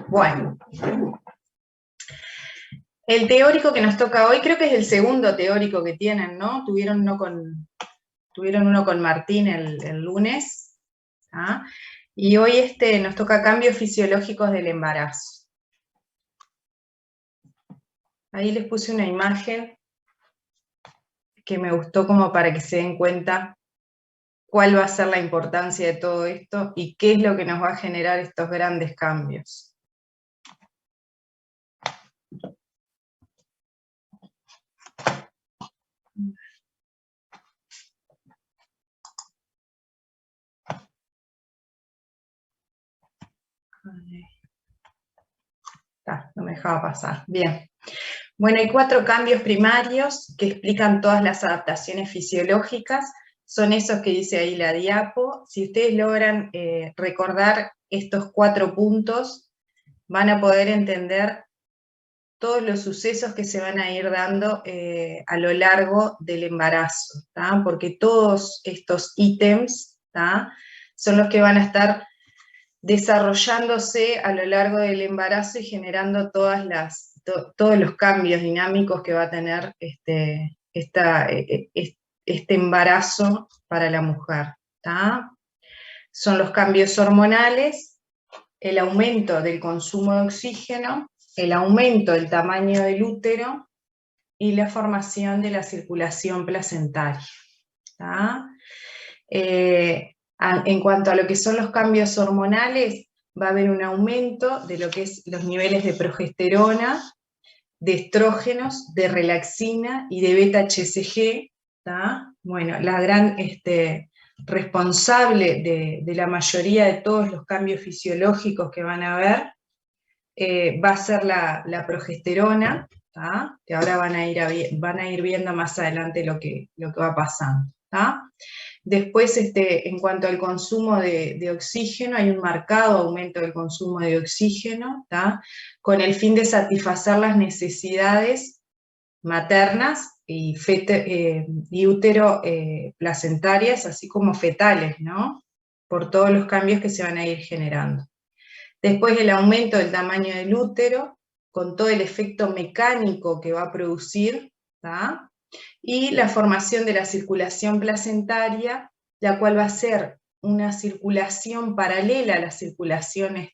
Bueno, el teórico que nos toca hoy, creo que es el segundo teórico que tienen, ¿no? Tuvieron uno con Martín el lunes, ¿ah? Y hoy nos toca cambios fisiológicos del embarazo. Ahí les puse una imagen que me gustó como para que se den cuenta cuál va a ser la importancia de todo esto y qué es lo que nos va a generar estos grandes cambios. No me dejaba pasar. Bien. Bueno, hay 4 cambios primarios que explican todas las adaptaciones fisiológicas. Son esos que dice ahí la diapo. Si ustedes logran recordar estos 4 puntos, van a poder entender todos los sucesos que se van a ir dando a lo largo del embarazo, ¿tá? Porque todos estos ítems, ¿tá?, son los que van a estar desarrollándose a lo largo del embarazo y generando todos los cambios dinámicos que va a tener este embarazo para la mujer, ¿tá? Son los cambios hormonales, el aumento del consumo de oxígeno, el aumento del tamaño del útero y la formación de la circulación placentaria, ¿tá? En cuanto a lo que son los cambios hormonales, va a haber un aumento de lo que es los niveles de progesterona, de estrógenos, de relaxina y de beta-HCG, ¿tá? Bueno, la gran responsable de la mayoría de todos los cambios fisiológicos que van a haber va a ser la progesterona, ¿tá?, que ahora van a ir viendo más adelante lo que va pasando, ¿tá? Después, en cuanto al consumo de oxígeno, hay un marcado aumento del consumo de oxígeno, ¿tá?, con el fin de satisfacer las necesidades maternas y útero placentarias, así como fetales, ¿no?, por todos los cambios que se van a ir generando. Después el aumento del tamaño del útero, con todo el efecto mecánico que va a producir, ¿tá?, y la formación de la circulación placentaria, la cual va a ser una circulación paralela a la circulación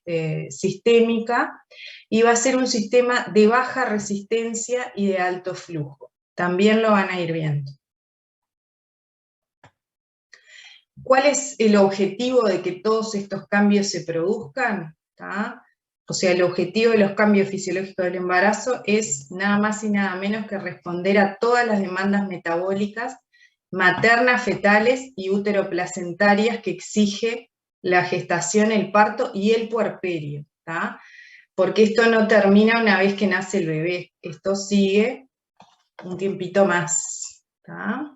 sistémica, y va a ser un sistema de baja resistencia y de alto flujo. También lo van a ir viendo. ¿Cuál es el objetivo de que todos estos cambios se produzcan? ¿Tá? O sea, el objetivo de los cambios fisiológicos del embarazo es nada más y nada menos que responder a todas las demandas metabólicas maternas, fetales y úteroplacentarias que exige la gestación, el parto y el puerperio, ¿tá? Porque esto no termina una vez que nace el bebé, esto sigue un tiempito más, ¿tá?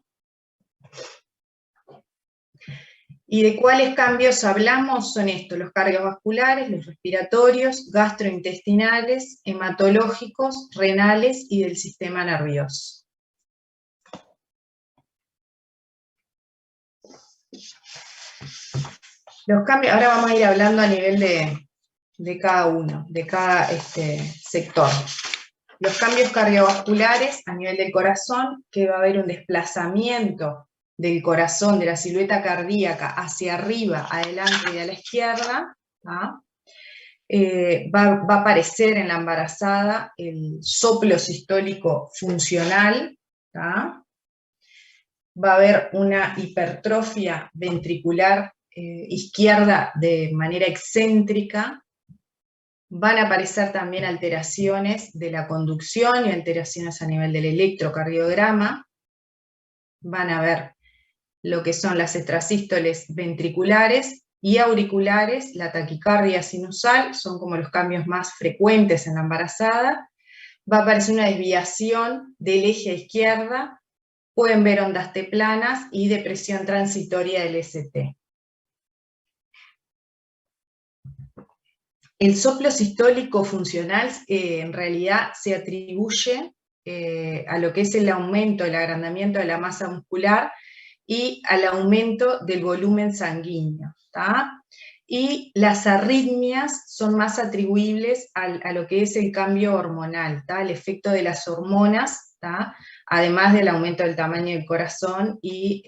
¿Y de cuáles cambios hablamos? Son estos: los cardiovasculares, los respiratorios, gastrointestinales, hematológicos, renales y del sistema nervioso. Los cambios, ahora vamos a ir hablando a nivel de cada uno, de cada sector. Los cambios cardiovasculares a nivel del corazón, que va a haber un desplazamiento del corazón, de la silueta cardíaca, hacia arriba, adelante y a la izquierda, ¿tá? Va a aparecer en la embarazada el soplo sistólico funcional, ¿tá? Va a haber una hipertrofia ventricular izquierda de manera excéntrica. Van a aparecer también alteraciones de la conducción y alteraciones a nivel del electrocardiograma. Van a ver lo que son las extrasístoles ventriculares y auriculares, la taquicardia sinusal, son como los cambios más frecuentes en la embarazada. Va a aparecer una desviación del eje a izquierda, pueden ver ondas T planas y depresión transitoria del ST. El soplo sistólico funcional en realidad se atribuye a lo que es el aumento, el agrandamiento de la masa muscular y al aumento del volumen sanguíneo, ¿tá? y las arritmias son más atribuibles a lo que es el cambio hormonal, el efecto de las hormonas, además del aumento del tamaño del corazón y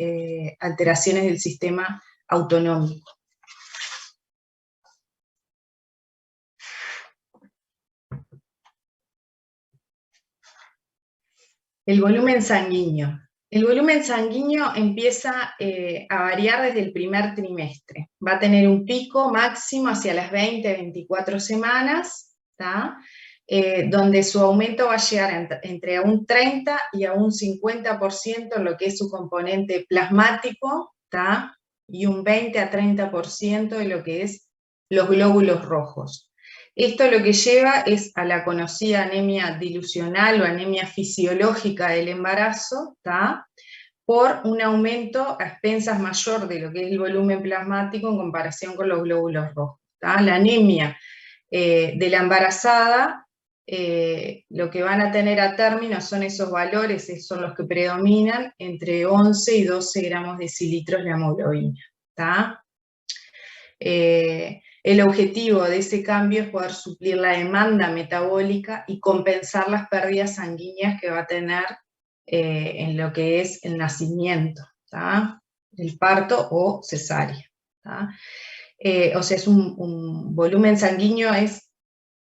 alteraciones del sistema autonómico. El volumen sanguíneo. El volumen sanguíneo empieza a variar desde el primer trimestre. Va a tener un pico máximo hacia las 20-24 semanas, donde su aumento va a llegar entre a un 30 y a un 50% en lo que es su componente plasmático, y un 20-30% de lo que es los glóbulos rojos. Esto lo que lleva es a la conocida anemia dilucional o anemia fisiológica del embarazo, por un aumento a expensas mayor de lo que es el volumen plasmático en comparación con los glóbulos rojos. La anemia de la embarazada, lo que van a tener a término son esos valores, son los que predominan, entre 11 y 12 gramos de decilitros de hemoglobina. El objetivo de ese cambio es poder suplir la demanda metabólica y compensar las pérdidas sanguíneas que va a tener en lo que es el nacimiento, el parto o cesárea. O sea, es un volumen sanguíneo es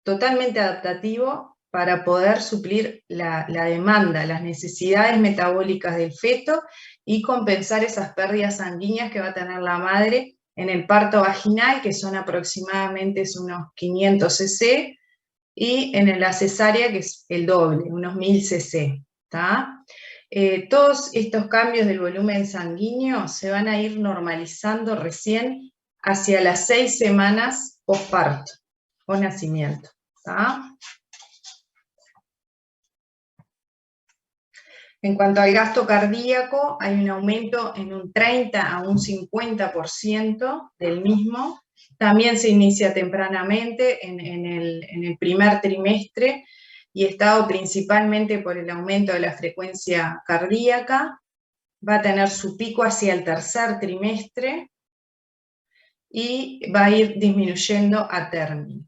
totalmente adaptativo para poder suplir la demanda, las necesidades metabólicas del feto y compensar esas pérdidas sanguíneas que va a tener la madre en el parto vaginal, que son aproximadamente unos 500 cc, y en la cesárea, que es el doble, unos 1000 cc. Todos estos cambios del volumen sanguíneo se van a ir normalizando recién hacia las 6 semanas posparto o nacimiento. En cuanto al gasto cardíaco, hay un aumento en un 30 a un 50% del mismo. También se inicia tempranamente en el primer trimestre y es dado principalmente por el aumento de la frecuencia cardíaca. Va a tener su pico hacia el tercer trimestre y va a ir disminuyendo a término.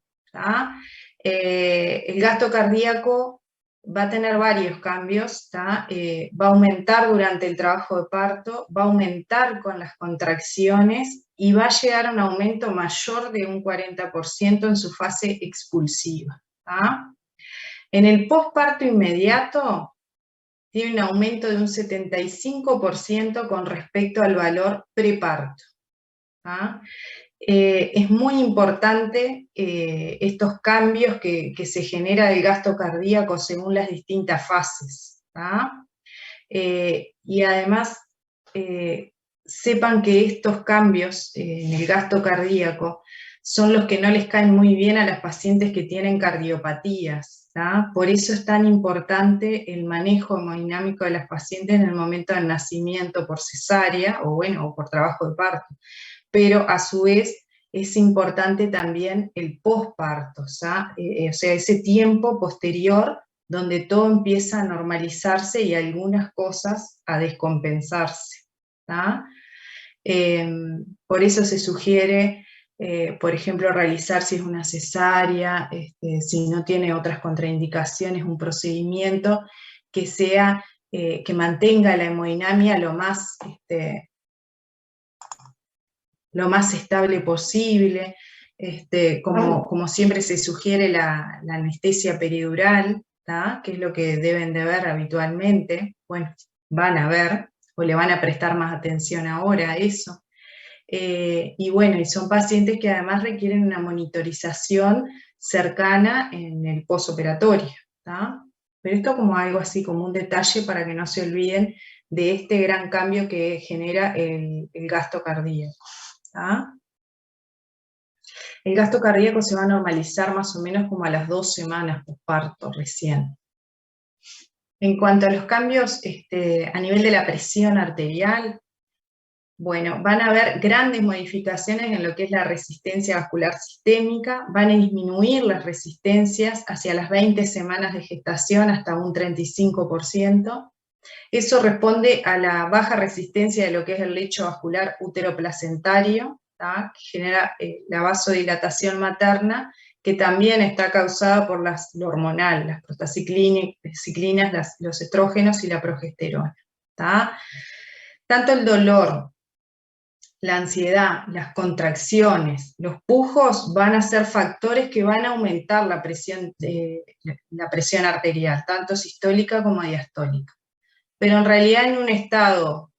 El gasto cardíaco va a tener varios cambios, va a aumentar durante el trabajo de parto, va a aumentar con las contracciones y va a llegar a un aumento mayor de un 40% en su fase expulsiva. En el posparto inmediato tiene un aumento de un 75% con respecto al valor preparto. Es muy importante estos cambios que se genera del gasto cardíaco según las distintas fases. Y además, sepan que estos cambios en el gasto cardíaco son los que no les caen muy bien a las pacientes que tienen cardiopatías. Por eso es tan importante el manejo hemodinámico de las pacientes en el momento del nacimiento por cesárea o por trabajo de parto. Pero a su vez es importante también el posparto, o sea, ese tiempo posterior donde todo empieza a normalizarse y algunas cosas a descompensarse. Por eso se sugiere, por ejemplo, realizar si es una cesárea, si no tiene otras contraindicaciones, un procedimiento que sea, que mantenga la hemodinamia lo más estable posible, como siempre se sugiere la anestesia peridural, que es lo que deben de ver habitualmente, bueno, van a ver, o le van a prestar más atención ahora a eso. Y bueno, y son pacientes que además requieren una monitorización cercana en el posoperatorio, pero esto como algo así, como un detalle para que no se olviden de este gran cambio que genera el gasto cardíaco. El gasto cardíaco se va a normalizar más o menos como a las 2 semanas posparto recién. En cuanto a los cambios a nivel de la presión arterial, bueno, van a haber grandes modificaciones en lo que es la resistencia vascular sistémica, van a disminuir las resistencias hacia las 20 semanas de gestación hasta un 35%. Eso responde a la baja resistencia de lo que es el lecho vascular uteroplacentario, ¿tá? Que genera la vasodilatación materna, que también está causada por lo hormonal, las prostaciclinas, los estrógenos y la progesterona. ¿Tá? Tanto el dolor, la ansiedad, las contracciones, los pujos van a ser factores que van a aumentar la presión arterial, tanto sistólica como diastólica. Pero en realidad en un estado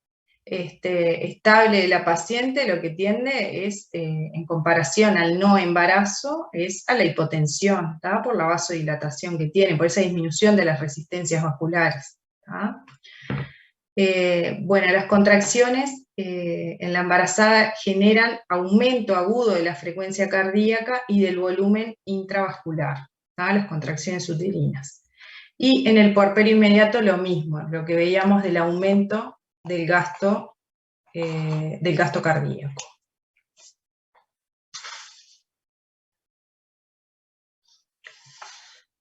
estable de la paciente lo que tiende es, en comparación al no embarazo, es a la hipotensión, ¿tá? Por la vasodilatación que tiene, por esa disminución de las resistencias vasculares. ¿Tá? Bueno, las contracciones en la embarazada generan aumento agudo de la frecuencia cardíaca y del volumen intravascular, ¿tá? Las contracciones uterinas. Y en el puerperio inmediato lo mismo, lo que veíamos del aumento del gasto cardíaco.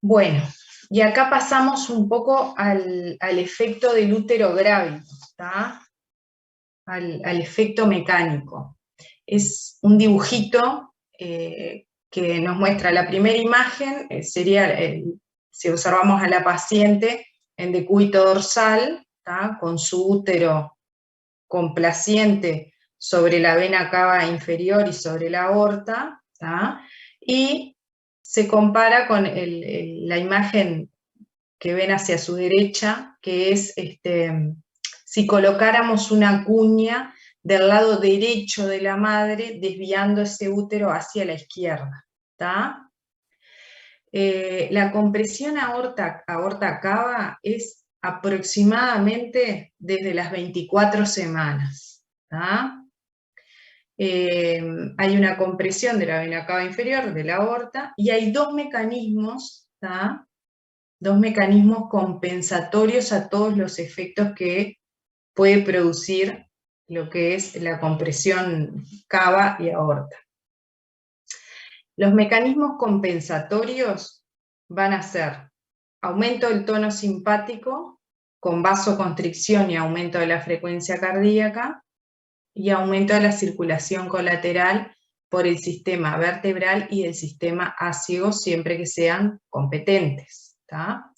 Bueno, y acá pasamos un poco al efecto del útero grávido, ¿tá? Al efecto mecánico. Es un dibujito que nos muestra la primera imagen, sería, si observamos a la paciente en decúbito dorsal, ¿tá? Con su útero complaciente sobre la vena cava inferior y sobre la aorta, ¿tá? Y se compara con la imagen que ven hacia su derecha, que es si colocáramos una cuña del lado derecho de la madre, desviando ese útero hacia la izquierda. ¿Tá? La compresión aorta-cava es aproximadamente desde las 24 semanas. ¿Tá? Hay una compresión de la vena cava inferior, de la aorta, y hay dos mecanismos, ¿tá? Dos mecanismos compensatorios a todos los efectos que puede producir lo que es la compresión cava y aorta. Los mecanismos compensatorios van a ser aumento del tono simpático con vasoconstricción y aumento de la frecuencia cardíaca, y aumento de la circulación colateral por el sistema vertebral y el sistema ácido, siempre que sean competentes. ¿Tá?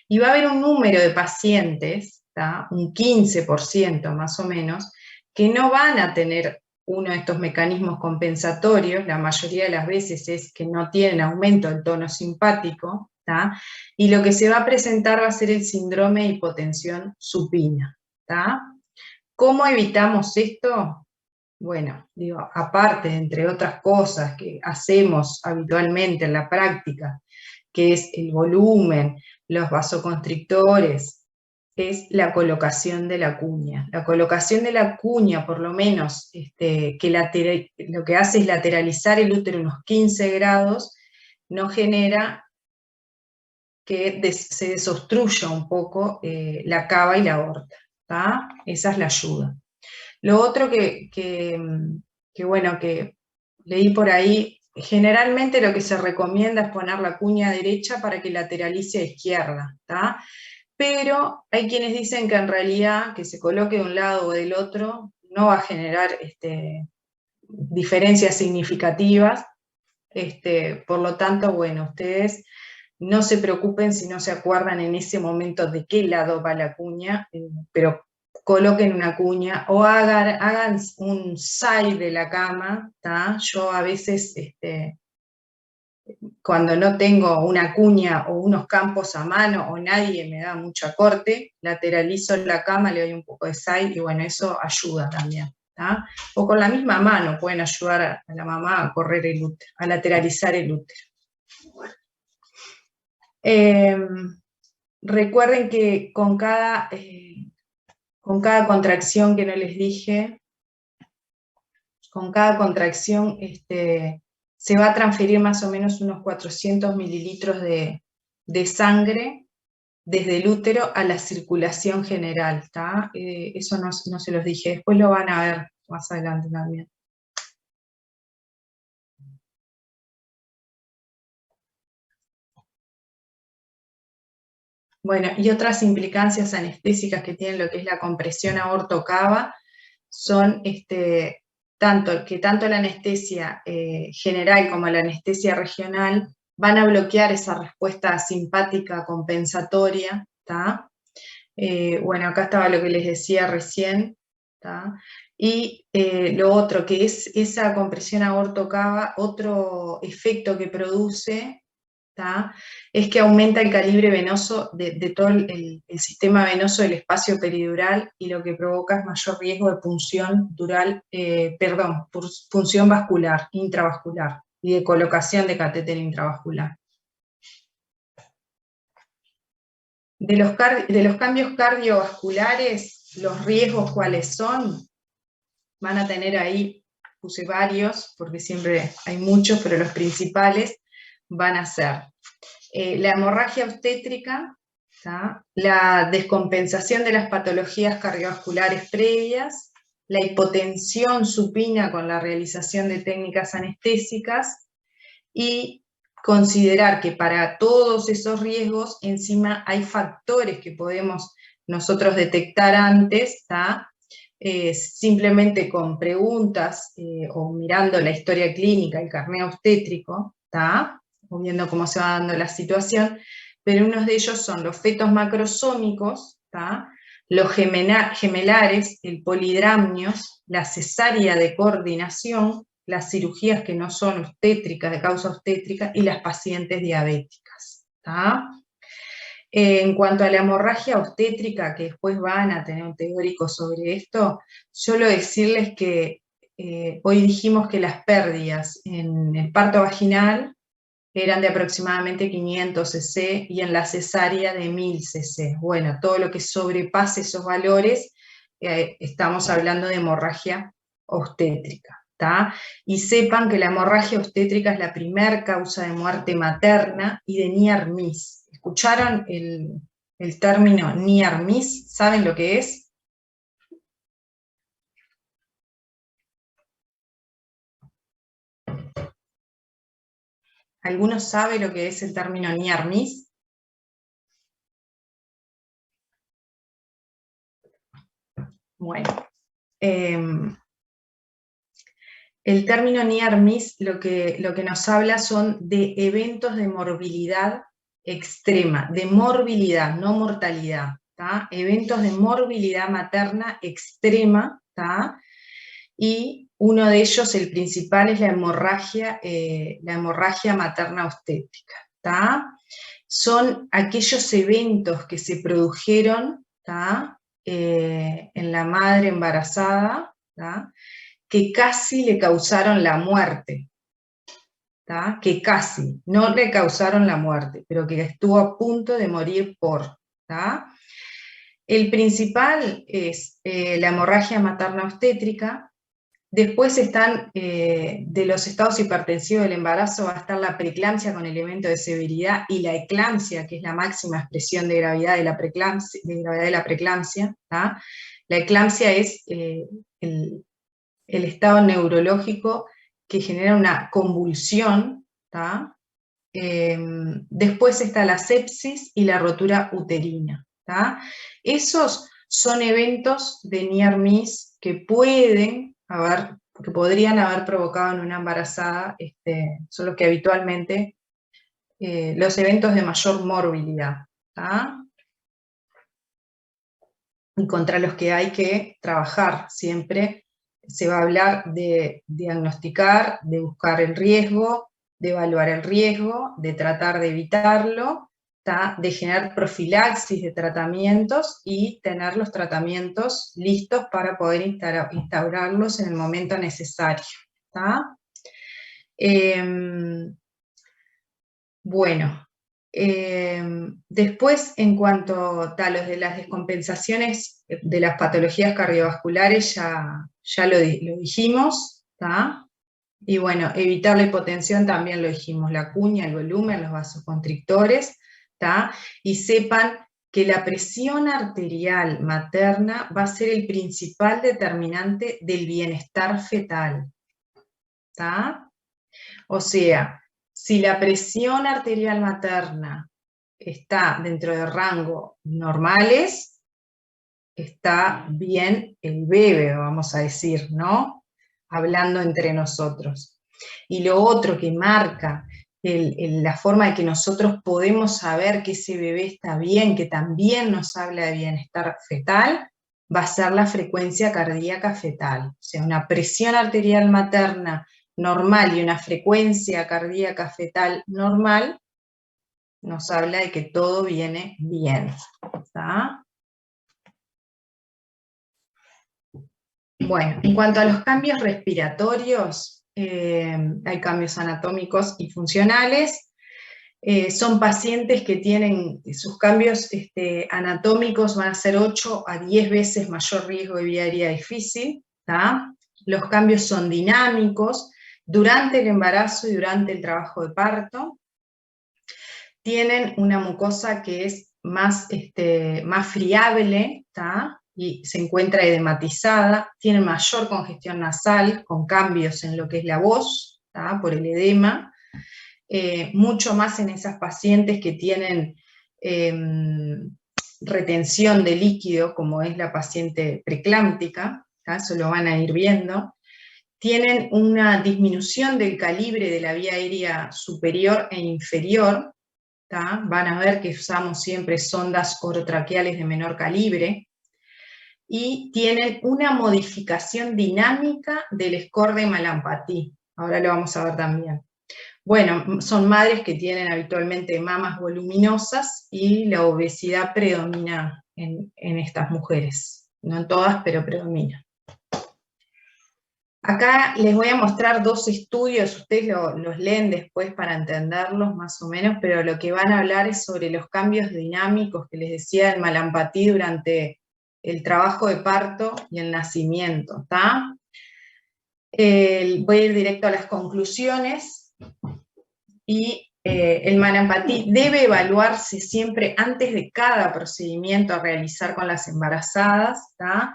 Y va a haber un número de pacientes, ¿tá? Un 15% más o menos, que no van a tener uno de estos mecanismos compensatorios, la mayoría de las veces es que no tienen aumento del tono simpático, ¿tá? Y lo que se va a presentar va a ser el síndrome de hipotensión supina. ¿Tá? ¿Cómo evitamos esto? Bueno, digo, aparte, entre otras cosas que hacemos habitualmente en la práctica, que es el volumen, los vasoconstrictores, es la colocación de la cuña. La colocación de la cuña, por lo menos, lo que hace es lateralizar el útero unos 15 grados, no genera que se desobstruya un poco la cava y la aorta. ¿Tá? Esa es la ayuda. Lo otro bueno, que leí por ahí, generalmente lo que se recomienda es poner la cuña derecha para que lateralice a izquierda, ¿tá? Pero hay quienes dicen que en realidad que se coloque de un lado o del otro no va a generar diferencias significativas, por lo tanto, bueno, ustedes no se preocupen si no se acuerdan en ese momento de qué lado va la cuña, pero coloquen una cuña o hagan un side de la cama, ¿tá? Yo a veces, cuando no tengo una cuña o unos campos a mano o nadie me da mucha corte, lateralizo la cama, le doy un poco de side y bueno, eso ayuda también. ¿Tá? O con la misma mano pueden ayudar a la mamá a correr el útero, a lateralizar el útero. Recuerden que con cada contracción que no les dije, con cada contracción se va a transferir más o menos unos 400 mililitros de sangre desde el útero a la circulación general, ¿tá? Eso no se los dije, después lo van a ver más adelante también. Bueno, y otras implicancias anestésicas que tienen lo que es la compresión aorto-cava son tanto la anestesia general como la anestesia regional van a bloquear esa respuesta simpática compensatoria, ¿tá? Bueno, acá estaba lo que les decía recién, ¿tá? Y lo otro, que es esa compresión aorto-cava, otro efecto que produce, ¿tá? Es que aumenta el calibre venoso de todo el sistema venoso del espacio peridural y lo que provoca es mayor riesgo de punción dural, punción vascular, intravascular y de colocación de catéter intravascular. De los cambios cardiovasculares, los riesgos cuáles son, van a tener ahí, puse varios, porque siempre hay muchos, pero los principales van a ser la hemorragia obstétrica, ¿tá? La descompensación de las patologías cardiovasculares previas, la hipotensión supina con la realización de técnicas anestésicas y considerar que para todos esos riesgos encima hay factores que podemos nosotros detectar antes, ¿tá? Simplemente con preguntas o mirando la historia clínica, el carné obstétrico, ¿tá? O viendo cómo se va dando la situación, pero unos de ellos son los fetos macrosómicos, ¿tá? Los gemelares, el polidramnios, la cesárea de coordinación, las cirugías que no son obstétricas, de causa obstétrica, y las pacientes diabéticas, ¿tá? En cuanto a la hemorragia obstétrica, que después van a tener un teórico sobre esto, solo decirles que hoy dijimos que las pérdidas en el parto vaginal eran de aproximadamente 500 cc y en la cesárea de 1000 cc. Bueno, todo lo que sobrepase esos valores, estamos hablando de hemorragia obstétrica, ¿tá? Y sepan que la hemorragia obstétrica es la primer causa de muerte materna y de NIAR-MIS. ¿Escucharon el término NIAR-MIS? ¿Saben lo que es? ¿Alguno sabe lo que es el término NIAR-MIS? Bueno, el término NIAR-MIS lo que nos habla son de eventos de morbilidad extrema, de morbilidad, no mortalidad, ¿tá? Eventos de morbilidad materna extrema, ¿tá? Y uno de ellos, el principal, es la hemorragia materna obstétrica, ¿tá? Son aquellos eventos que se produjeron, ¿tá? En la madre embarazada, ¿tá? Que casi le causaron la muerte, ¿tá? Que casi, no le causaron la muerte, pero que estuvo a punto de morir por, ¿tá? El principal es la hemorragia materna obstétrica. Después están, de los estados hipertensivos del embarazo, va a estar la preeclampsia con elemento de severidad y la eclampsia, que es la máxima expresión de gravedad de la preeclampsia, ¿tá? La eclampsia es el estado neurológico que genera una convulsión, ¿tá? Después está la sepsis y la rotura uterina, ¿tá? Esos son eventos de NIAR-MIS que podrían haber provocado en una embarazada, son los que habitualmente, los eventos de mayor morbilidad, ¿tá? Y contra los que hay que trabajar siempre. Se va a hablar de diagnosticar, de buscar el riesgo, de evaluar el riesgo, de tratar de evitarlo, ¿tá? De generar profilaxis de tratamientos y tener los tratamientos listos para poder instaurarlos en el momento necesario, ¿tá? Bueno, después, en cuanto a los de las descompensaciones de las patologías cardiovasculares, ya lo dijimos, ¿tá? Y bueno, evitar la hipotensión también lo dijimos, la cuña, el volumen, los vasoconstrictores, ¿tá? Y sepan que la presión arterial materna va a ser el principal determinante del bienestar fetal, ¿tá? O sea, si la presión arterial materna está dentro de rangos normales, está bien el bebé, vamos a decir, ¿no? hablando entre nosotros. Y lo otro que marca la forma de que nosotros podemos saber que ese bebé está bien, que también nos habla de bienestar fetal, va a ser la frecuencia cardíaca fetal. O sea, una presión arterial materna normal y una frecuencia cardíaca fetal normal nos habla de que todo viene bien. ¿Está? Bueno, en cuanto a los cambios respiratorios, hay cambios anatómicos y funcionales. Son pacientes que tienen, sus cambios anatómicos van a ser 8 a 10 veces mayor riesgo de vía aérea difícil. ¿Tá? Los cambios son dinámicos durante el embarazo y durante el trabajo de parto. Tienen una mucosa que es más friable, ¿tá? Y se encuentra edematizada, tienen mayor congestión nasal, con cambios en lo que es la voz, ¿tá? Por el edema, mucho más en esas pacientes que tienen retención de líquido, como es la paciente preclámptica, ¿tá? Eso lo van a ir viendo. Tienen una disminución del calibre de la vía aérea superior e inferior, ¿tá? Van a ver que usamos siempre sondas orotraqueales de menor calibre, y tienen una modificación dinámica del score de Mallampati. Ahora lo vamos a ver también. Bueno, son madres que tienen habitualmente mamas voluminosas y la obesidad predomina en estas mujeres. No en todas, pero predomina. Acá les voy a mostrar dos estudios, ustedes los leen después para entenderlos más o menos, pero lo que van a hablar es sobre los cambios dinámicos que les decía del Mallampati durante el trabajo de parto y el nacimiento. ¿Tá? Voy a ir directo a las conclusiones. Y el Mallampati debe evaluarse siempre antes de cada procedimiento a realizar con las embarazadas. ¿Tá?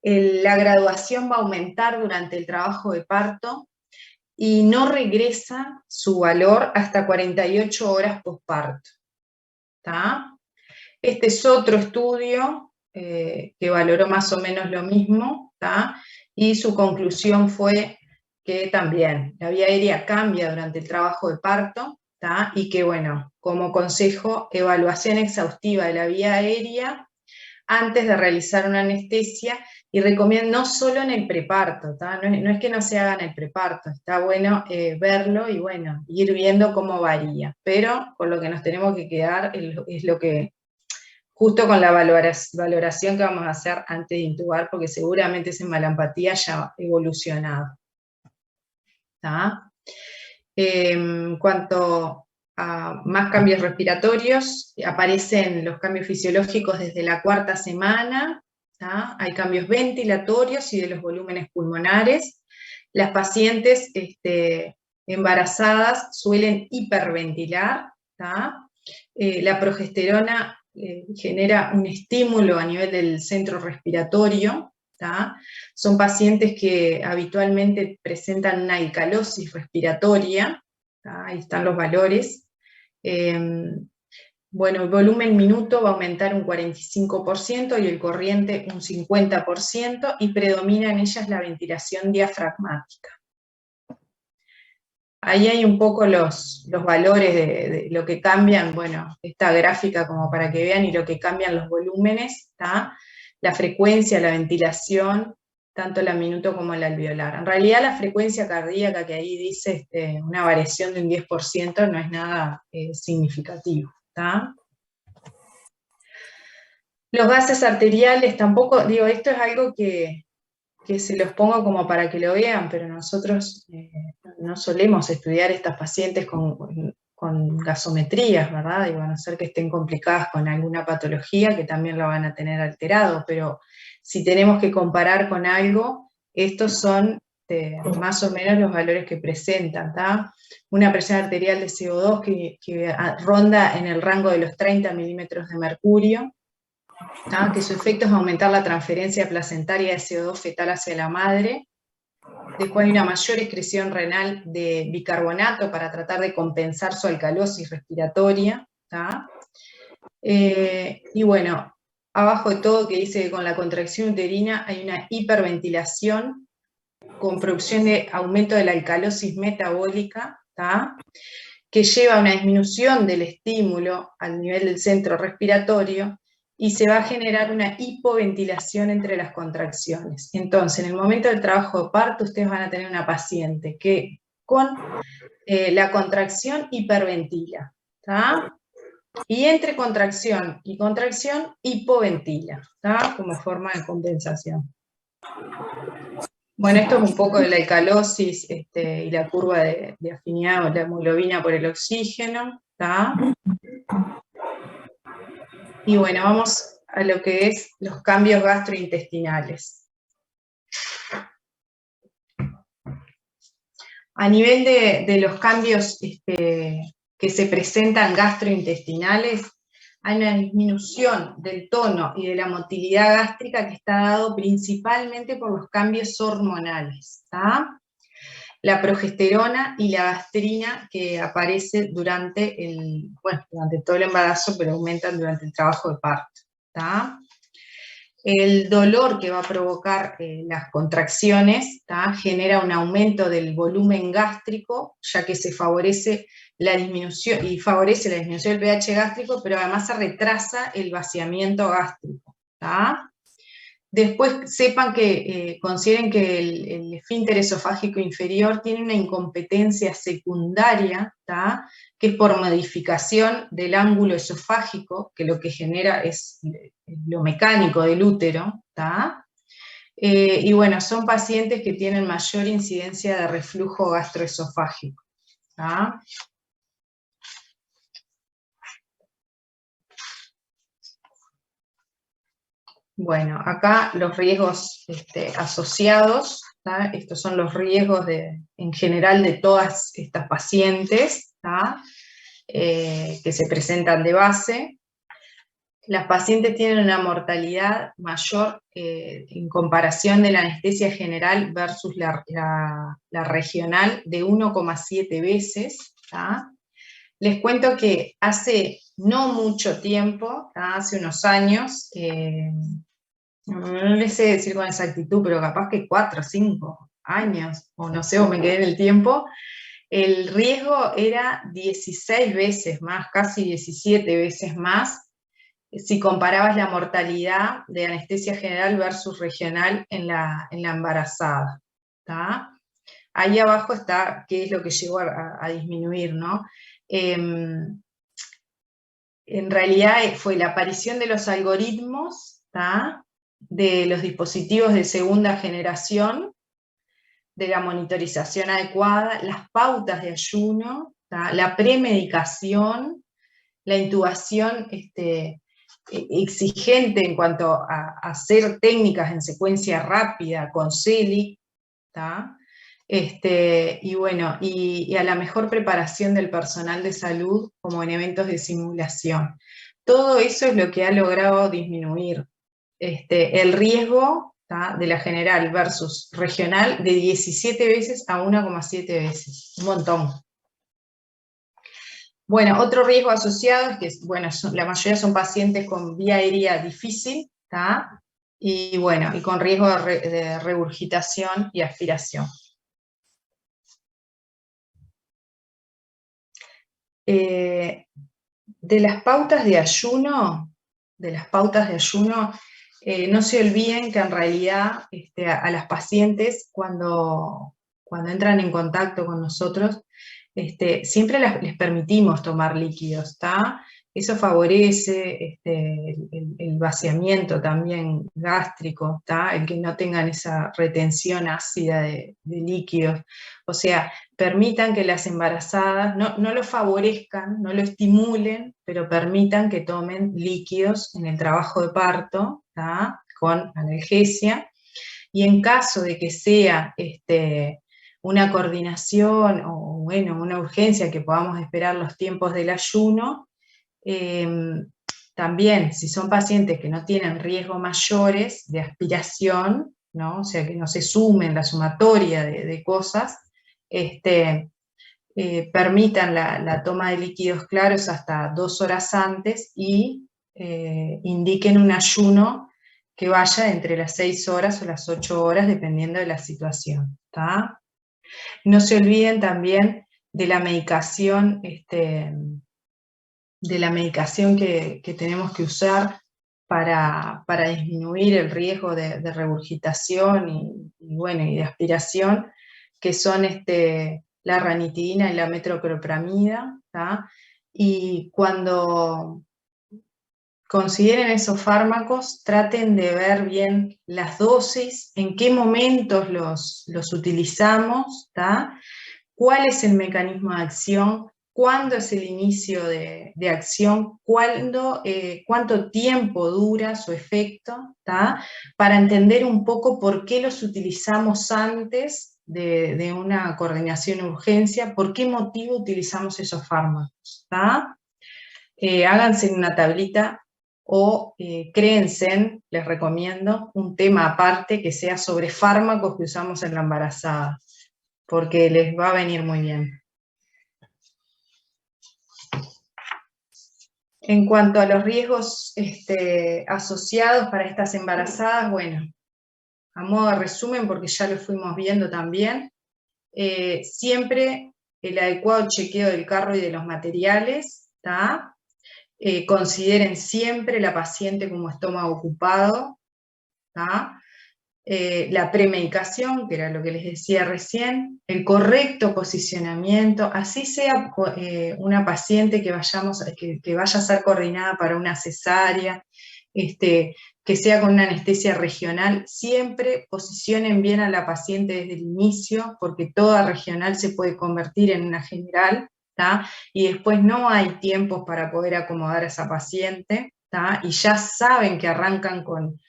La graduación va a aumentar durante el trabajo de parto y no regresa su valor hasta 48 horas posparto. ¿Tá? Este es otro estudio que valoró más o menos lo mismo, ¿tá? Y su conclusión fue que también la vía aérea cambia durante el trabajo de parto, ¿tá? Y que, bueno, como consejo, evaluación exhaustiva de la vía aérea antes de realizar una anestesia, y recomiendo no solo en el preparto, ¿tá? No es que no se haga en el preparto, está bueno verlo y bueno, ir viendo cómo varía, pero con lo que nos tenemos que quedar es lo que, justo con la valoración que vamos a hacer antes de intubar, porque seguramente ese Mallampati haya evolucionado. ¿Tá? En cuanto a más cambios respiratorios, aparecen los cambios fisiológicos desde la 4ª semana, ¿tá? Hay cambios ventilatorios y de los volúmenes pulmonares. Las pacientes embarazadas suelen hiperventilar, ¿tá? La progesterona genera un estímulo a nivel del centro respiratorio, ¿tá? Son pacientes que habitualmente presentan una alcalosis respiratoria, ¿tá? Ahí están los valores. Bueno, el volumen minuto va a aumentar un 45% y el corriente un 50%, y predomina en ellas la ventilación diafragmática. Ahí hay un poco los valores de lo que cambian, bueno, esta gráfica como para que vean, y lo que cambian los volúmenes, ¿tá? La frecuencia, la ventilación, tanto la minuto como la alveolar. En realidad la frecuencia cardíaca que ahí dice una variación de un 10% no es nada significativo, ¿tá? Los gases arteriales tampoco, digo, esto es algo que se los pongo como para que lo vean, pero nosotros no solemos estudiar estas pacientes con gasometrías, ¿verdad? Digo, a no ser que estén complicadas con alguna patología que también la van a tener alterado, pero si tenemos que comparar con algo, estos son más o menos los valores que presentan, ¿tá? Una presión arterial de CO2 que ronda en el rango de los 30 milímetros de mercurio, ¿tá? Que su efecto es aumentar la transferencia placentaria de CO2 fetal hacia la madre. Después hay una mayor excreción renal de bicarbonato para tratar de compensar su alcalosis respiratoria, ¿tá? Y bueno, abajo de todo que dice que con la contracción uterina hay una hiperventilación con producción de aumento de la alcalosis metabólica, ¿tá? Que lleva a una disminución del estímulo al nivel del centro respiratorio y se va a generar una hipoventilación entre las contracciones. Entonces, en el momento del trabajo de parto, ustedes van a tener una paciente que con la contracción hiperventila, ¿tá? Y entre contracción y contracción hipoventila, ¿tá? Como forma de compensación. Bueno, esto es un poco de la alcalosis y la curva de afinidad o la hemoglobina por el oxígeno, ¿tá? Y bueno, vamos a lo que es los cambios gastrointestinales. A nivel de los cambios que se presentan gastrointestinales, hay una disminución del tono y de la motilidad gástrica que está dado principalmente por los cambios hormonales, ¿tá? La progesterona y la gastrina que aparece durante todo el embarazo, pero aumentan durante el trabajo de parto, ¿tá? El dolor que va a provocar las contracciones, ¿tá? Genera un aumento del volumen gástrico, ya que se favorece la disminución, del pH gástrico, pero además se retrasa el vaciamiento gástrico, ¿tá? Después sepan que, consideren que el esfínter esofágico inferior tiene una incompetencia secundaria, ¿tá? Que es por modificación del ángulo esofágico, que lo que genera es lo mecánico del útero, ¿tá? Y bueno, son pacientes que tienen mayor incidencia de reflujo gastroesofágico, ¿tá? Bueno, acá los riesgos asociados, ¿tá? Estos son los riesgos en general de todas estas pacientes, ¿tá? Que se presentan de base. Las pacientes tienen una mortalidad mayor en comparación de la anestesia general versus la regional de 1,7 veces, ¿tá? Les cuento que hace no mucho tiempo, ¿tá? Hace unos años, no les sé decir con exactitud, pero capaz que 4 o 5 años, o no sé, o me quedé en el tiempo, el riesgo era 16 veces más, casi 17 veces más, si comparabas la mortalidad de anestesia general versus regional en la embarazada, ¿tá? Ahí abajo está qué es lo que llegó a disminuir, ¿no? En realidad fue la aparición de los algoritmos, ¿tá? De los dispositivos de segunda generación, de la monitorización adecuada, las pautas de ayuno, ¿tá? La premedicación, la intubación exigente en cuanto a hacer técnicas en secuencia rápida con CELIC, ¿tá? Y bueno, y a la mejor preparación del personal de salud como en eventos de simulación. Todo eso es lo que ha logrado disminuir el riesgo, ¿tá? De la general versus regional de 17 veces a 1,7 veces, un montón. Bueno, otro riesgo asociado es que, bueno, la mayoría son pacientes con vía aérea difícil, ¿tá? Y bueno, y con riesgo de regurgitación y aspiración. De las pautas de ayuno, no se olviden que en realidad a las pacientes cuando entran en contacto con nosotros, siempre les permitimos tomar líquidos, ¿está? Eso favorece el vaciamiento también gástrico, ¿está? El que no tengan esa retención ácida de líquidos. O sea, permitan que las embarazadas, no lo favorezcan, no lo estimulen, pero permitan que tomen líquidos en el trabajo de parto, ¿tá? Con analgesia. Y en caso de que sea una coordinación o bueno, una urgencia que podamos esperar los tiempos del ayuno, también si son pacientes que no tienen riesgos mayores de aspiración, ¿no? O sea que no se sumen la sumatoria de cosas, permitan la toma de líquidos claros hasta 2 horas antes y indiquen un ayuno que vaya entre las 6 horas o las 8 horas, dependiendo de la situación, ¿tá? No se olviden también de la medicación, que tenemos que usar para disminuir el riesgo de regurgitación y de aspiración, que son la ranitidina y la metoclopramida, ¿tá? Y cuando consideren esos fármacos, traten de ver bien las dosis, en qué momentos los utilizamos, ¿tá? Cuál es el mecanismo de acción, cuándo es el inicio de acción, cuánto tiempo dura su efecto, ¿tá? Para entender un poco por qué los utilizamos antes de una coordinación de urgencia, por qué motivo utilizamos esos fármacos, ¿tá? Háganse una tablita o créense, les recomiendo, un tema aparte que sea sobre fármacos que usamos en la embarazada, porque les va a venir muy bien. En cuanto a los riesgos asociados para estas embarazadas, bueno, a modo de resumen, porque ya lo fuimos viendo también, siempre el adecuado chequeo del carro y de los materiales, ¿tá? Consideren siempre la paciente como estómago ocupado, ¿tá? La premedicación, que era lo que les decía recién, el correcto posicionamiento, así sea una paciente que vaya a ser coordinada para una cesárea, que sea con una anestesia regional, siempre posicionen bien a la paciente desde el inicio, porque toda regional se puede convertir en una general, ¿tá? Y después no hay tiempos para poder acomodar a esa paciente, ¿tá? Y ya saben que arrancan con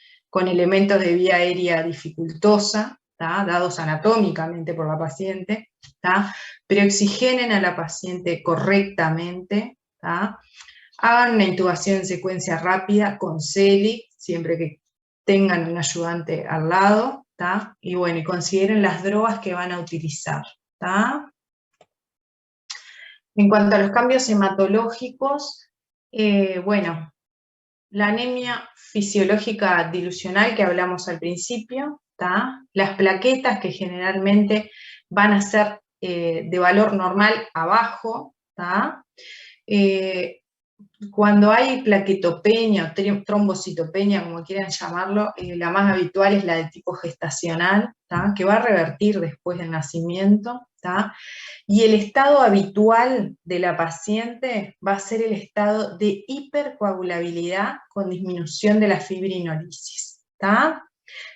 elementos de vía aérea dificultosa, ¿tá? Dados anatómicamente por la paciente, ¿tá? Pero oxigenen a la paciente correctamente, ¿tá? Hagan una intubación en secuencia rápida con CELIC, siempre que tengan un ayudante al lado, ¿tá? Y bueno, y consideren las drogas que van a utilizar, ¿tá? En cuanto a los cambios hematológicos, bueno, la anemia fisiológica dilucional que hablamos al principio, ¿tá? Las plaquetas que generalmente van a ser de valor normal abajo, ¿tá? Cuando hay plaquetopenia o trombocitopenia, como quieran llamarlo, la más habitual es la de tipo gestacional, ¿tá? Que va a revertir después del nacimiento, ¿tá? Y el estado habitual de la paciente va a ser el estado de hipercoagulabilidad con disminución de la fibrinolisis, ¿tá?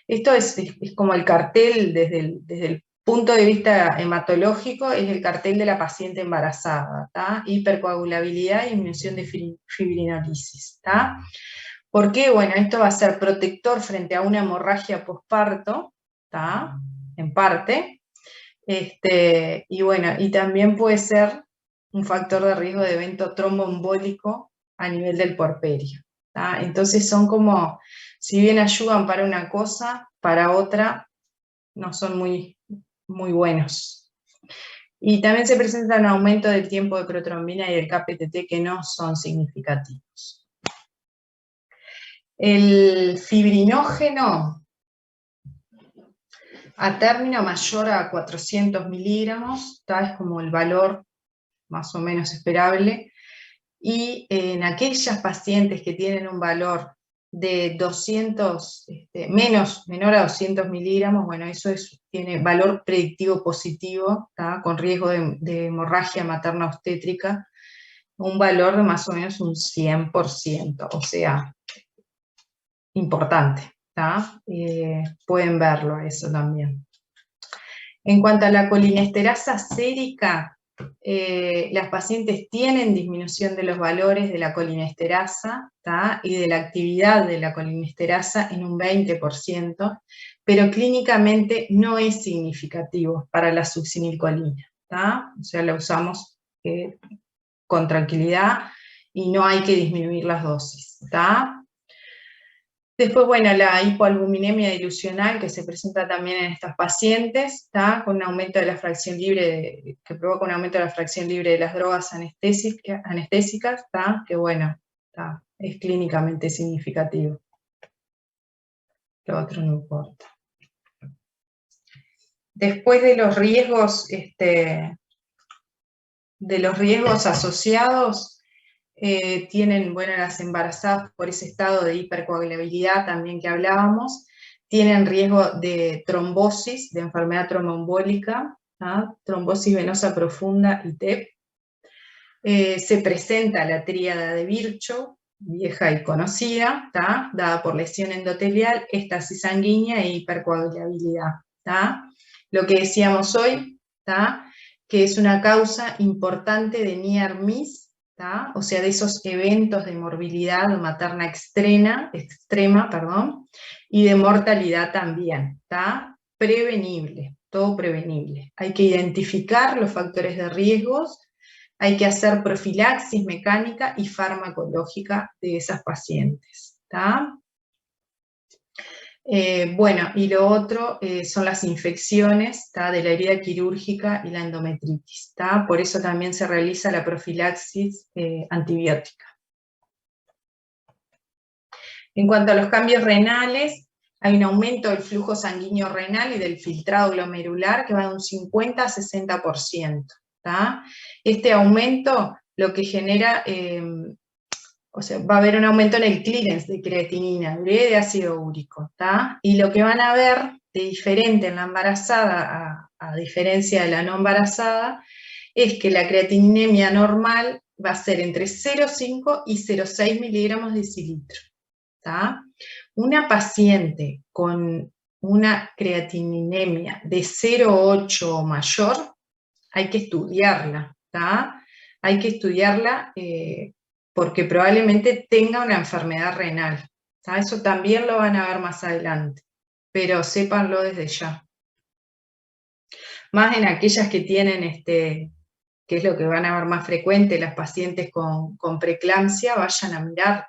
Esto es como el cartel desde el punto de vista hematológico, es el cartel de la paciente embarazada, ¿tá? Hipercoagulabilidad y disminución de fibrinolisis, ¿tá? ¿Por qué? Bueno, esto va a ser protector frente a una hemorragia posparto, ¿tá? En parte. Y bueno, y también puede ser un factor de riesgo de evento tromboembólico a nivel del puerperio, ¿tá? Entonces son como, si bien ayudan para una cosa, para otra no son muy buenos. Y también se presenta un aumento del tiempo de protrombina y del KPTT que no son significativos. El fibrinógeno a término mayor a 400 miligramos, es como el valor más o menos esperable, y en aquellas pacientes que tienen un valor de 200, menor a 200 miligramos, bueno, eso tiene valor predictivo positivo, ¿tá? Con riesgo de hemorragia materna obstétrica, un valor de más o menos un 100%, o sea, importante, ¿tá? Pueden verlo eso también. En cuanto a la colinesterasa sérica, las pacientes tienen disminución de los valores de la colinesterasa, ¿tá? Y de la actividad de la colinesterasa en un 20%, pero clínicamente no es significativo para la succinilcolina, ¿tá? O sea, la usamos con tranquilidad y no hay que disminuir las dosis, ¿tá? Después, bueno, la hipoalbuminemia dilucional que se presenta también en estas pacientes, ¿tá? Con un aumento de la fracción libre, que provoca un aumento de la fracción libre de las drogas anestésicas, ¿tá? Que bueno, ¿tá? Es clínicamente significativo. lo otro no importa. Después de los riesgos, asociados, tienen, bueno, las embarazadas por ese estado de hipercoagulabilidad también que hablábamos, tienen riesgo de trombosis, de enfermedad tromboembólica, trombosis venosa profunda y TEP. Se presenta la tríada de Virchow, vieja y conocida, dada por lesión endotelial, éstasis sanguínea e hipercoagulabilidad. Lo que decíamos hoy, que es una causa importante de near-miss, o sea, de esos eventos de morbilidad materna extrema, y de mortalidad también, prevenible, todo prevenible. Hay que identificar los factores de riesgos, hay que hacer profilaxis mecánica y farmacológica de esas pacientes. Bueno, y lo otro son las infecciones de la herida quirúrgica y la endometritis. Por eso también se realiza la profilaxis antibiótica. En cuanto a los cambios renales, hay un aumento del flujo sanguíneo renal y del filtrado glomerular que va de un 50 a 60%. Este aumento lo que genera, o sea, va a haber un aumento en el clearance de creatinina, de ácido úrico, y lo que van a ver de diferente en la embarazada, a diferencia de la no embarazada, es que la creatininemia normal va a ser entre 0,5 y 0,6 miligramos de decilitro. Una paciente con una creatininemia de 0,8 o mayor, hay que estudiarla, hay que estudiarla porque probablemente tenga una enfermedad renal. Eso también lo van a ver más adelante, pero sépanlo desde ya. Más en aquellas que tienen, que es lo que van a ver más frecuente, las pacientes con preeclampsia, vayan a mirar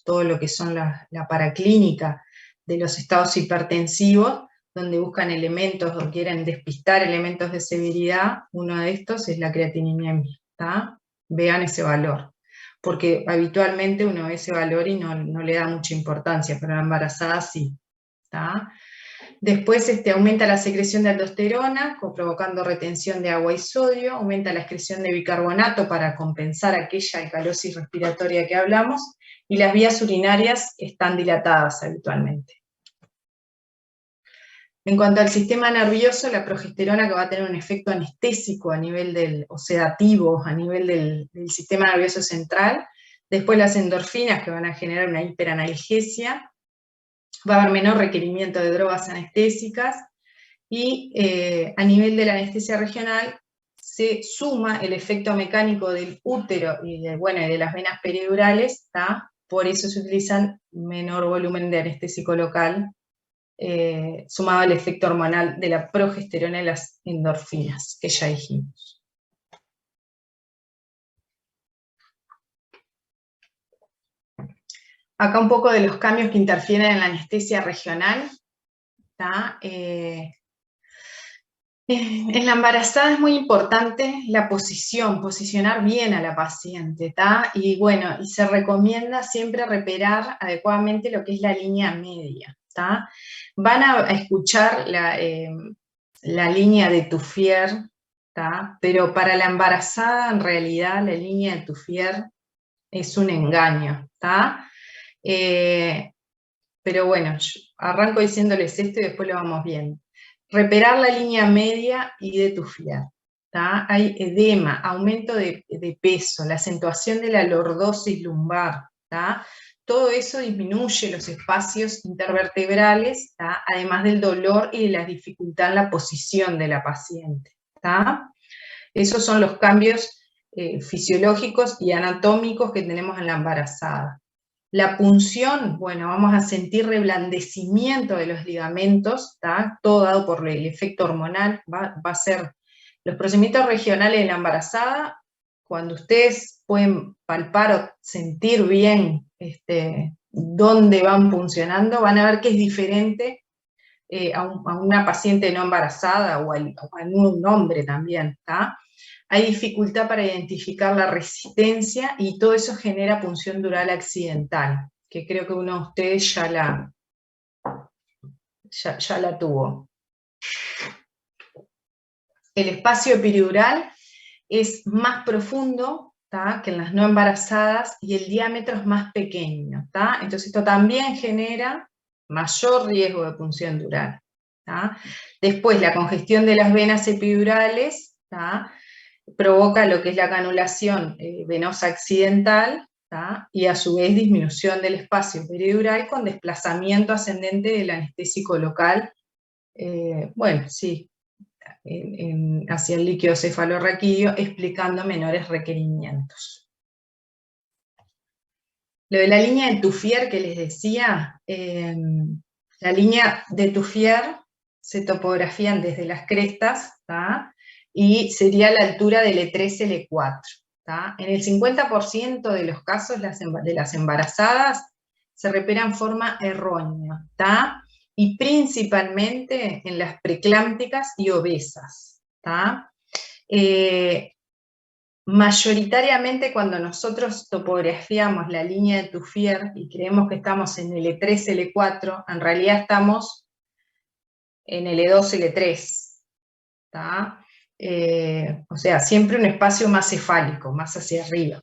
todo lo que son la paraclínica de los estados hipertensivos, donde buscan elementos o quieren despistar elementos de severidad. Uno de estos es la creatininemia. Vean ese valor, porque habitualmente uno ve ese valor y no le da mucha importancia, pero la embarazada sí. Después aumenta la secreción de aldosterona, provocando retención de agua y sodio, aumenta la excreción de bicarbonato para compensar aquella alcalosis respiratoria que hablamos, y las vías urinarias están dilatadas habitualmente. En cuanto al sistema nervioso, la progesterona, que va a tener un efecto anestésico a nivel o sedativo a nivel del sistema nervioso central. Después las endorfinas, que van a generar una hiperanalgesia. Va a haber menor requerimiento de drogas anestésicas, y a nivel de la anestesia regional se suma el efecto mecánico del útero y de las venas peridurales, por eso se utilizan menor volumen de anestésico local, sumado al efecto hormonal de la progesterona y las endorfinas, que ya dijimos. Acá un poco de los cambios que interfieren en la anestesia regional. En la embarazada es muy importante la posicionar bien a la paciente, y bueno, y se recomienda siempre reperar adecuadamente lo que es la línea media, Van a escuchar la línea de Tuffier, pero para la embarazada en realidad la línea de Tuffier es un engaño, pero bueno, arranco diciéndoles esto y después lo vamos viendo. Reperar la línea media y de Tuffier. Hay edema, aumento de peso, la acentuación de la lordosis lumbar. Todo eso disminuye los espacios intervertebrales, además del dolor y de la dificultad en la posición de la paciente. Esos son los cambios fisiológicos y anatómicos que tenemos en la embarazada. La punción, bueno, vamos a sentir reblandecimiento de los ligamentos, todo dado por el efecto hormonal. Va a ser los procedimientos regionales de la embarazada, cuando ustedes pueden palpar o sentir bien dónde van funcionando, van a ver que es diferente a una paciente no embarazada o a un hombre también. Hay dificultad para identificar la resistencia y todo eso genera punción dural accidental, que creo que uno de ustedes ya ya la tuvo. El espacio epidural es más profundo, ¿tá?, que en las no embarazadas, y el diámetro es más pequeño, ¿tá? Entonces esto también genera mayor riesgo de punción dural, ¿tá? Después, la congestión de las venas epidurales, ¿tá?, provoca lo que es la canulación venosa accidental, ¿tá?, y a su vez disminución del espacio peridural con desplazamiento ascendente del anestésico local, bueno, sí, hacia el líquido cefalorraquídeo, explicando menores requerimientos. Lo de la línea de Tuffier que les decía, la línea de Tuffier se topografían desde las crestas, ¿tá?, y sería la altura del E3, L4. ¿Tá? En el 50% de los casos de las embarazadas se repera en forma errónea, ¿tá?, y principalmente en las preclámpticas y obesas, ¿tá? Mayoritariamente cuando nosotros topografiamos la línea de Tuffier y creemos que estamos en L3, L4, en realidad estamos en L2, L3, ¿tá? O sea, siempre un espacio más cefálico, más hacia arriba,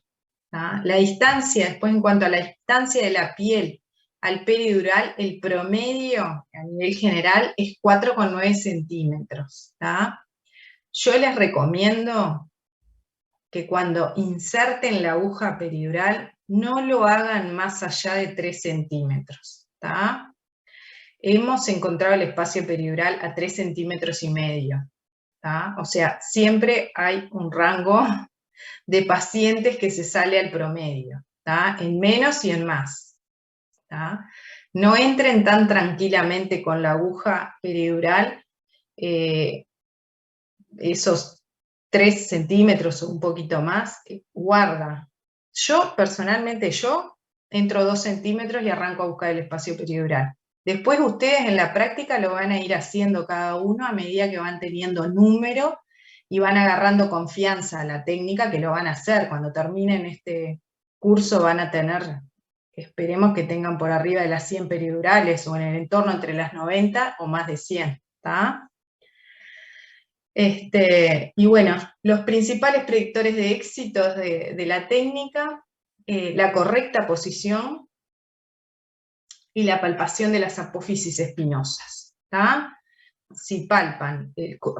¿tá? La distancia, después en cuanto a la distancia de la piel al peridural, el promedio a nivel general es 4,9 centímetros, ¿tá? Yo les recomiendo que cuando inserten la aguja peridural no lo hagan más allá de 3 centímetros, ¿tá? Hemos encontrado el espacio peridural a 3,5 centímetros, ¿tá? O sea, siempre hay un rango de pacientes que se sale al promedio, ¿tá?, en menos y en más, ¿tá? No entren tan tranquilamente con la aguja peridural, esos 3 centímetros o un poquito más, guarda. Yo, personalmente, entro 2 centímetros y arranco a buscar el espacio peridural. Después ustedes en la práctica lo van a ir haciendo cada uno a medida que van teniendo número y van agarrando confianza a la técnica, que lo van a hacer. Cuando terminen este curso van a tener, esperemos que tengan por arriba de las 100 peridurales o en el entorno entre las 90 o más de 100, ¿tá? Y bueno, los principales predictores de éxito de la técnica, la correcta posición y la palpación de las apófisis espinosas, ¿tá? Si palpan,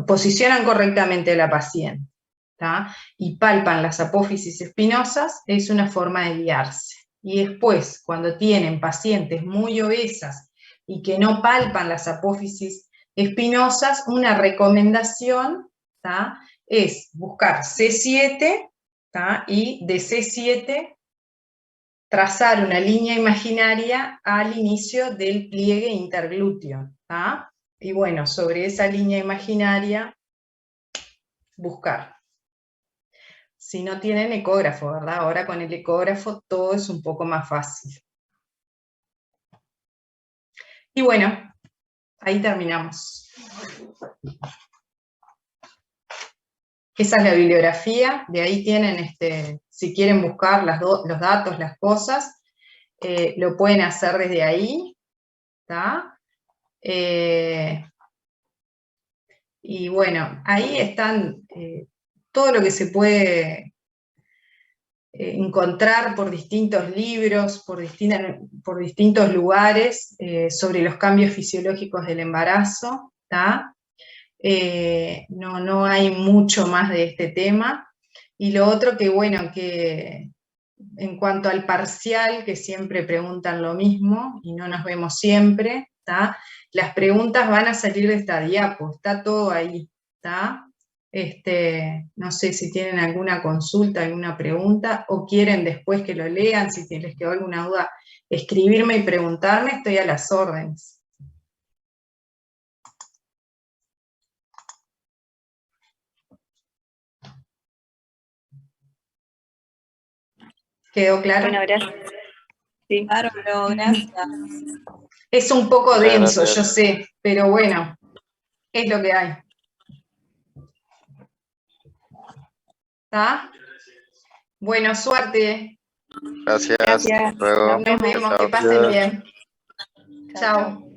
posicionan correctamente a la paciente, ¿tá?, y palpan las apófisis espinosas, es una forma de guiarse. Y después, cuando tienen pacientes muy obesas y que no palpan las apófisis espinosas, una recomendación, ¿tá?, es buscar C7, ¿tá?, y de C7 trazar una línea imaginaria al inicio del pliegue interglúteo, ¿tá? Y bueno, sobre esa línea imaginaria, buscar. Si no tienen ecógrafo, ¿verdad? Ahora con el ecógrafo todo es un poco más fácil. Y bueno, ahí terminamos. Esa es la bibliografía, de ahí tienen, si quieren buscar los datos, las cosas, lo pueden hacer desde ahí, ¿tá? Y bueno, ahí están todo lo que se puede encontrar por distintos libros, por distintos lugares, sobre los cambios fisiológicos del embarazo, ¿tá? No hay mucho más de este tema. Y lo otro que, bueno, que en cuanto al parcial, que siempre preguntan lo mismo, y no nos vemos siempre, ¿tá? Las preguntas van a salir de esta diapo, está todo ahí, ¿tá? No sé si tienen alguna consulta, alguna pregunta, o quieren después que lo lean, si les quedó alguna duda, escribirme y preguntarme, estoy a las órdenes. ¿Quedó claro? Bueno, gracias. Sí. Claro, gracias. Es un poco denso, gracias. yo sé, pero bueno, es lo que hay. ¿Está? Bueno, suerte. Gracias. Gracias. Luego. Nos vemos, Chao. que pasen bien. Chao.